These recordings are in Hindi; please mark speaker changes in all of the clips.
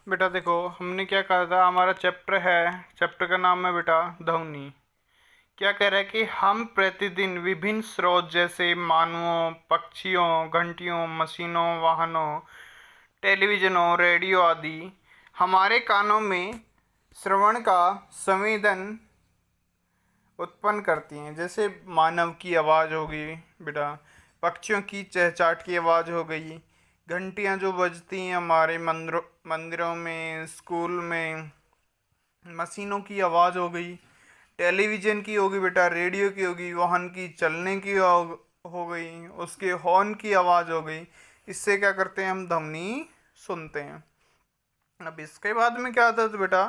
Speaker 1: बेटा देखो, हमने क्या कहा था, हमारा चैप्टर है, चैप्टर का नाम है बेटा ध्वनि। क्या कह रहा है कि हम प्रतिदिन विभिन्न स्रोत जैसे मानवों, पक्षियों, घंटियों, मशीनों, वाहनों, टेलीविजनों, रेडियो आदि हमारे कानों में श्रवण का संवेदन उत्पन्न करती हैं। जैसे मानव की आवाज़ हो गई बेटा, पक्षियों की चहचहाट की आवाज़ हो गई, घंटियाँ जो बजती हैं हमारे मंदिरों में, स्कूल में, मशीनों की आवाज़ हो गई, टेलीविज़न की होगी बेटा, रेडियो की होगी, वाहन की चलने की हो गई, उसके हॉर्न की आवाज़ हो गई। इससे क्या करते हैं, हम ध्वनि सुनते हैं। अब इसके बाद में क्या आता है तो बेटा,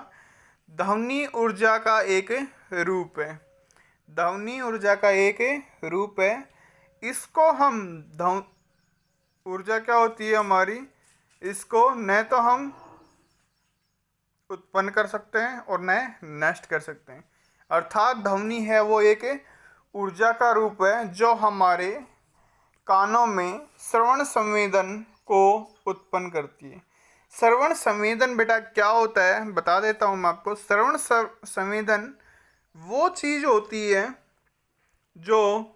Speaker 1: ध्वनि ऊर्जा का एक रूप है। ध्वनि ऊर्जा का एक रूप है। इसको हम ध्व ऊर्जा क्या होती है हमारी, इसको न तो हम उत्पन्न कर सकते हैं और न नष्ट कर सकते हैं। अर्थात ध्वनि है वो एक ऊर्जा का रूप है जो हमारे कानों में श्रवण संवेदन को उत्पन्न करती है। श्रवण संवेदन बेटा क्या होता है बता देता हूँ मैं आपको। श्रवण संवेदन वो चीज़ होती है जो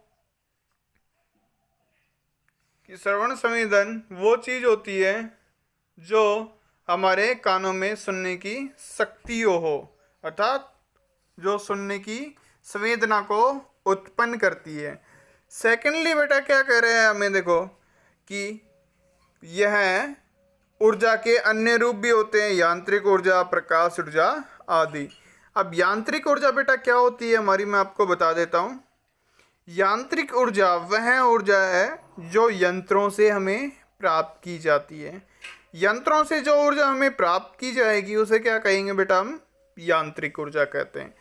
Speaker 1: श्रवण संवेदन वो चीज़ होती है जो हमारे कानों में सुनने की शक्ति हो, अर्थात जो सुनने की संवेदना को उत्पन्न करती है। सेकेंडली बेटा क्या कह रहे हैं हमें, देखो कि यह ऊर्जा के अन्य रूप भी होते हैं, यांत्रिक ऊर्जा, प्रकाश ऊर्जा आदि। अब यांत्रिक ऊर्जा बेटा क्या होती है हमारी, मैं आपको बता देता हूँ। यांत्रिक ऊर्जा वह ऊर्जा है जो यंत्रों से हमें प्राप्त की जाती है। यंत्रों से जो ऊर्जा हमें प्राप्त की जाएगी उसे क्या कहेंगे बेटा, हम यांत्रिक ऊर्जा कहते हैं।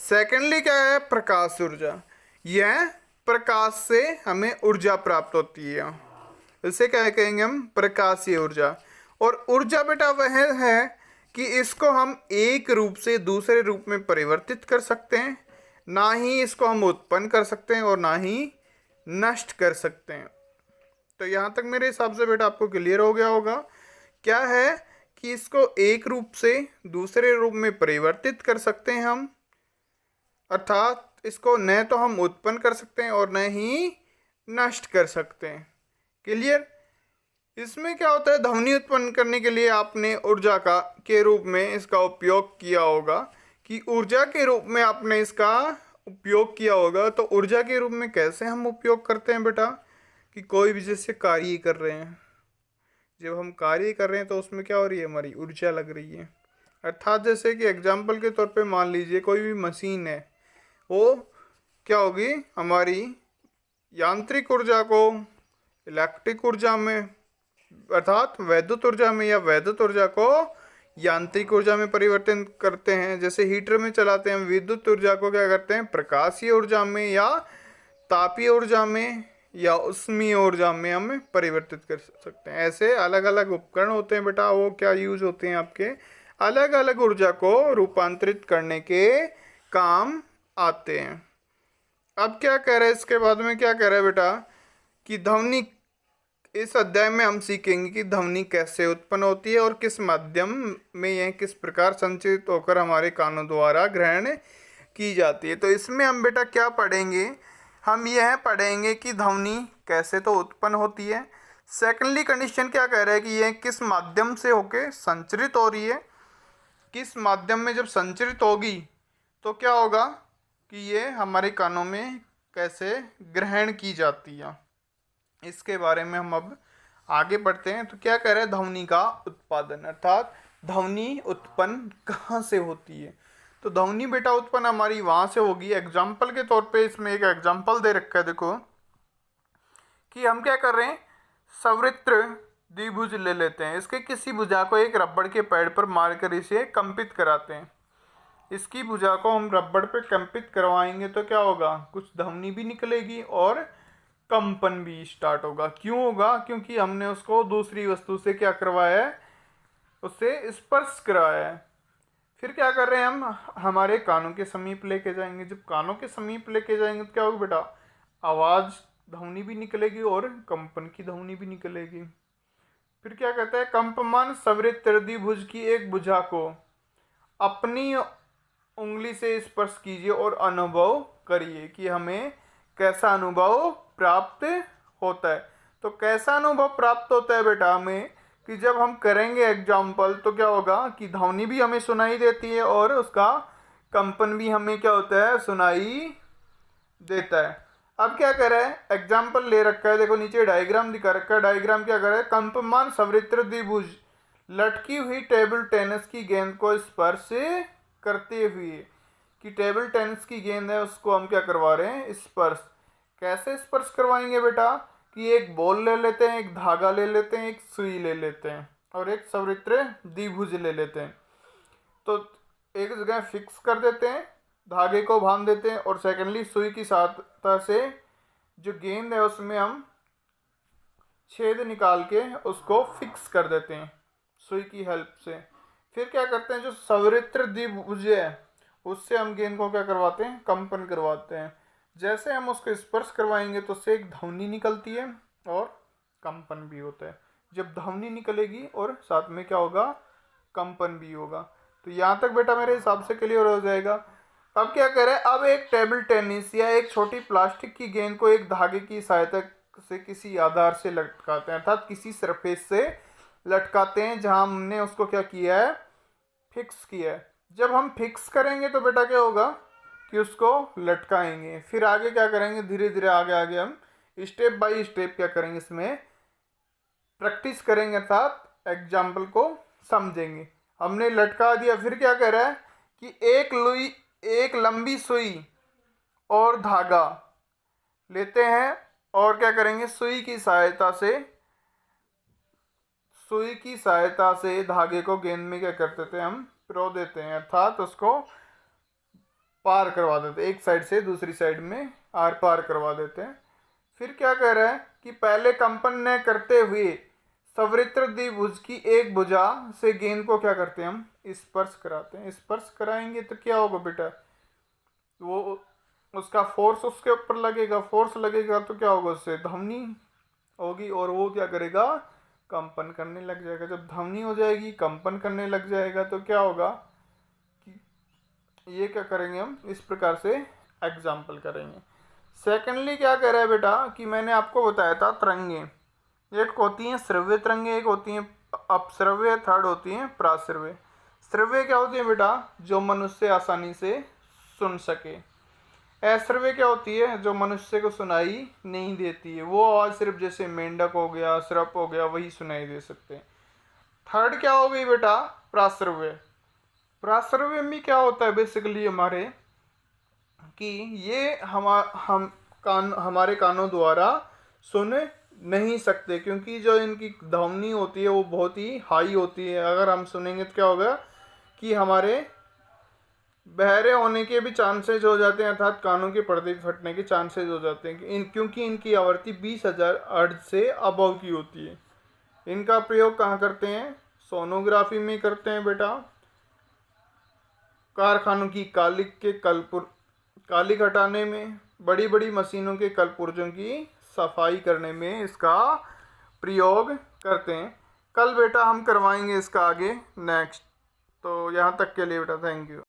Speaker 1: सेकेंडली क्या है, प्रकाश ऊर्जा। यह प्रकाश से हमें ऊर्जा प्राप्त होती है, इसे क्या कहेंगे हम, प्रकाशीय ऊर्जा। और ऊर्जा बेटा वह है कि इसको हम एक रूप से दूसरे रूप में परिवर्तित कर सकते हैं, ना ही इसको हम उत्पन्न कर सकते हैं और ना ही नष्ट कर सकते हैं। तो यहाँ तक मेरे हिसाब से बेटा आपको क्लियर हो गया होगा। क्या है कि इसको एक रूप से दूसरे रूप में परिवर्तित कर सकते हैं हम, अर्थात इसको न तो हम उत्पन्न कर सकते हैं और न ही नष्ट कर सकते हैं। क्लियर। इसमें क्या होता है, ध्वनि उत्पन्न करने के लिए आपने ऊर्जा का के रूप में इसका उपयोग किया होगा, कि ऊर्जा के रूप में आपने इसका उपयोग किया होगा। तो ऊर्जा के रूप में कैसे हम उपयोग करते हैं बेटा, कि कोई भी जैसे कार्य कर रहे हैं, जब हम कार्य कर रहे हैं तो उसमें क्या हो रही है, हमारी ऊर्जा लग रही है। अर्थात जैसे कि एग्जाम्पल के तौर पे मान लीजिए कोई भी मशीन है, वो क्या होगी, हमारी यांत्रिक ऊर्जा को इलेक्ट्रिक ऊर्जा में, अर्थात वैद्युत ऊर्जा में, या वैद्युत ऊर्जा को यांत्रिक ऊर्जा में परिवर्तन करते हैं। जैसे हीटर में चलाते हैं, विद्युत ऊर्जा को क्या करते हैं, प्रकाशीय ऊर्जा में या तापीय ऊर्जा में या उष्मीय ऊर्जा में हम परिवर्तित कर सकते हैं। ऐसे अलग अलग उपकरण होते हैं बेटा, वो क्या यूज होते हैं, आपके अलग अलग ऊर्जा को रूपांतरित करने के काम आते हैं। अब क्या कह रहे हैं, इसके बाद में क्या कह रहे हैं बेटा, कि ध्वनि, इस अध्याय में हम सीखेंगे कि ध्वनि कैसे उत्पन्न होती है और किस माध्यम में यह किस प्रकार संचित होकर हमारे कानों द्वारा ग्रहण की जाती है। तो इसमें हम बेटा क्या पढ़ेंगे, हम यह पढ़ेंगे कि ध्वनि कैसे तो उत्पन्न होती है। सेकेंडली कंडीशन क्या कह रहा है कि यह किस माध्यम से होके संचरित हो रही है, किस माध्यम में जब संचरित होगी तो क्या होगा, कि ये हमारे कानों में कैसे ग्रहण की जाती है। इसके बारे में हम अब आगे बढ़ते हैं। तो क्या कह रहे हैं, ध्वनि का उत्पादन, अर्थात ध्वनि उत्पन्न कहाँ से होती है। तो ध्वनि बेटा उत्पन्न हमारी वहाँ से होगी। एग्जाम्पल के तौर पे इसमें एक एग्जाम्पल दे रखा है, देखो कि हम क्या कर रहे हैं, सवृत्र द्विभुज ले लेते हैं, इसके किसी भुजा को एक रबड़ के पैड पर मारकर इसे कंपित कराते हैं। इसकी भुजा को हम रबड़ पे कंपित करवाएंगे तो क्या होगा, कुछ ध्वनि भी निकलेगी और कंपन भी स्टार्ट होगा। क्यों होगा, क्योंकि हमने उसको दूसरी वस्तु से क्या करवाया है, उससे स्पर्श कराया है। फिर क्या कर रहे हैं, हम हमारे कानों के समीप लेके जाएंगे। जब कानों के समीप लेके जाएंगे तो क्या होगा बेटा, आवाज़ ध्वनि भी निकलेगी और कंपन की ध्वनि भी निकलेगी। फिर क्या कहता है, कंपमान सवृत्त द्विभुज की एक भुजा को अपनी उंगली से स्पर्श कीजिए और अनुभव करिए कि हमें कैसा अनुभव प्राप्त होता है। तो कैसा अनुभव प्राप्त होता है बेटा हमें, कि जब हम करेंगे एग्जाम्पल तो क्या होगा कि ध्वनि भी हमें सुनाई देती है और उसका कंपन भी हमें क्या होता है, सुनाई देता है। अब क्या कर रहा है, एग्जाम्पल ले रखा है, देखो नीचे डायग्राम दिखा रखा है। डायग्राम क्या कर रहा है, कंपमान सवृत्त द्विभुज लटकी हुई टेबल टेनिस की गेंद को स्पर्श करते हुए, कि टेबल टेनिस की गेंद है उसको हम क्या करवा रहे हैं, स्पर्श। कैसे स्पर्श करवाएंगे बेटा, कि एक बॉल ले लेते हैं, एक धागा ले लेते हैं, एक सुई ले लेते हैं और एक सवृत्त द्विभुज ले लेते हैं। तो एक जगह फिक्स कर देते हैं, धागे को बांध देते हैं और सेकेंडली सुई की सहायता से जो गेंद है उसमें हम छेद निकाल के उसको फिक्स कर देते हैं सुई की हेल्प से। फिर क्या करते हैं, जो सवृत्त द्विभुज है उससे हम गेंद को क्या करवाते हैं, कंपन करवाते हैं। जैसे हम उसको स्पर्श करवाएंगे तो उससे एक ध्वनि निकलती है और कंपन भी होता है। जब ध्वनि निकलेगी और साथ में क्या होगा, कंपन भी होगा। तो यहाँ तक बेटा मेरे हिसाब से क्लियर हो जाएगा। अब क्या करें, अब एक टेबल टेनिस या एक छोटी प्लास्टिक की गेंद को एक धागे की सहायता से किसी आधार से लटकाते हैं, अर्थात किसी सरफेस से लटकाते हैं जहां हमने उसको क्या किया है, फिक्स किया है। जब हम फिक्स करेंगे तो बेटा क्या होगा कि उसको लटकाएंगे। फिर आगे क्या करेंगे, धीरे धीरे आगे आगे हम स्टेप बाय स्टेप क्या करेंगे, इसमें प्रैक्टिस करेंगे अर्थात एग्जाम्पल को समझेंगे। हमने लटका दिया, फिर क्या कह रहा है कि एक लंबी सुई और धागा लेते हैं और क्या करेंगे, सुई की सहायता से धागे को गेंद में क्या करते थे, हम पिरो देते हैं, अर्थात उसको पार करवा देते हैं, एक साइड से दूसरी साइड में आर पार करवा देते हैं। फिर क्या कह रहा है कि पहले कंपन न करते हुए सवृत्त द्विभुज की एक भुजा से गेंद को क्या करते हैं, हम स्पर्श कराते हैं। स्पर्श कराएंगे तो क्या होगा बेटा, वो उसका फोर्स उसके ऊपर लगेगा, फोर्स लगेगा तो क्या होगा, उससे ध्वनि होगी और वो क्या करेगा, कंपन करने लग जाएगा। जब ध्वनि हो जाएगी, कंपन करने लग जाएगा तो क्या होगा कि ये क्या करेंगे, हम इस प्रकार से एग्जाम्पल करेंगे। सेकेंडली क्या कह रहा है बेटा कि मैंने आपको बताया था तरंगे, एक होती हैं श्रव्य तरंगे, एक होती हैं अपश्रव्य, थर्ड होती हैं प्राश्रव्य। श्रव्य क्या होती है बेटा, जो मनुष्य आसानी से सुन सके। अश्रव्य क्या होती है, जो मनुष्य को सुनाई नहीं देती है, वो आवाज़ सिर्फ जैसे मेंढक हो गया, सर्प हो गया, वही सुनाई दे सकते हैं। थर्ड क्या हो गई बेटा, प्राश्रव्य। प्राश्रव्य में क्या होता है बेसिकली हमारे, कि ये हमारे कानों द्वारा सुन नहीं सकते, क्योंकि जो इनकी ध्वनि होती है वो बहुत ही हाई होती है। अगर हम सुनेंगे तो क्या होगा कि हमारे बहरे होने के भी चांसेस हो जाते हैं, अर्थात कानों के पर्दे फटने के चांसेस हो जाते हैं, क्योंकि इनकी आवृत्ति 20,000 हर्ट्ज से अबव की होती है। इनका प्रयोग कहाँ करते हैं, सोनोग्राफी में करते हैं बेटा, कारखानों की कालिक हटाने में, बड़ी बड़ी मशीनों के कलपुर्जों की सफाई करने में इसका प्रयोग करते हैं। कल बेटा हम करवाएंगे इसका आगे नेक्स्ट। तो यहाँ तक के लिए बेटा थैंक यू।